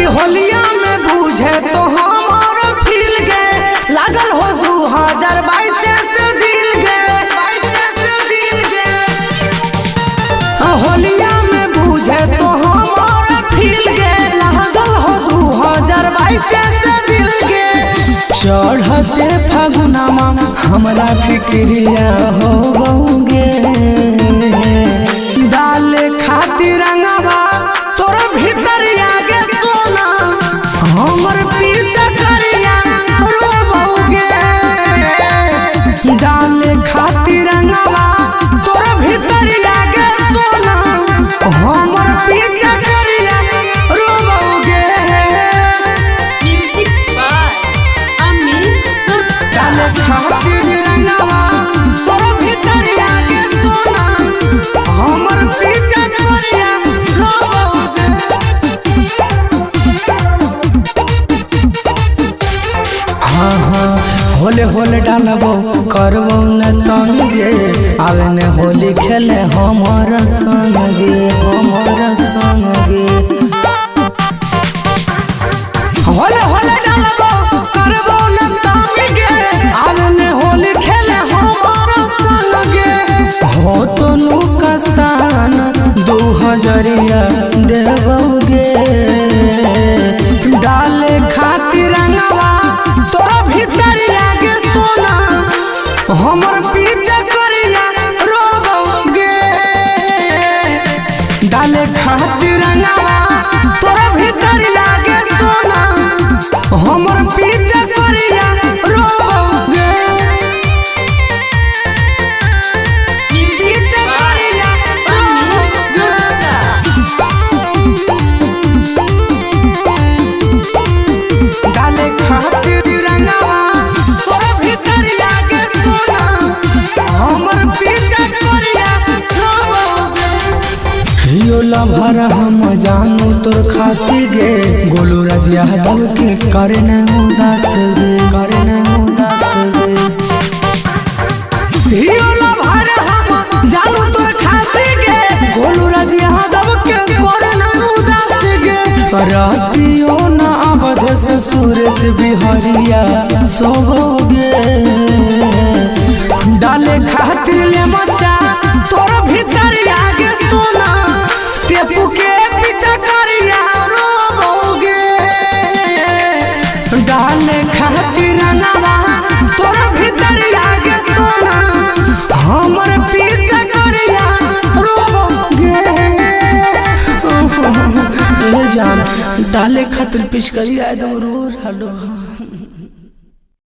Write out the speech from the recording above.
कि होलिया में बूझे तो हमारा फील गे लागल हो 2022 से दिल गे होलिया में बूझे तो हमारा फील गे लागल हो 2022 से दिल गे चढ़ते फागुनमा हमरा फिक्रिया हो गौगे डाले खातिर रंगवा तोर भीतर आगे सोना हमर पीछा करिया रोबोगे डाले खातिर रंगवा तोर भीतर आगे सोना हमर पीछा करिया रोबोगे म्यूजिक बाय अमित डाले खातिर रंगवा तोर भीतर आगे सोना हमर पीछा करिया रोबोगे हाँ हाँ होले होले डालबो करबो न तंग गे आवे ने होली खेले हमर संग गे होले होले डालबो करबो न तंग गे आवे ने होली खेले हमर संग गे हो तो नु कसान 2000 देबोगे डाले खातिर रंगवा तोरा भीतर आगे सोना हमर पीछा करिया रोबोगे डाले खातिर रंगवा तोरा भीतर आगे सोना हमर पीछा करिया रोबोगे म्यूजिक बाय अमित डाले खातिर रंगवा तोरा भीतर आगे सोना हमर पीछा करिया रोबोगे हियो लभर हम जानू तोर खासी गे गोलू राज यादव के करे न उदास गे हियो लभर हम जानू तोर खासी गे गोलू राज यादव के करे न उदास गे रातियो न अवध से सूरज बिहारिया सोबोगे डाले खातिर ले मचा तोर भीतर आगे सोना टेपू के पीछा करिया रोबोगे डाले खातिर रंगवा तोर भीतर आगे सोना हमर पीछा करिया रोबोगे जान डाले खातिर पिचकरिया एकदम रो रहलो।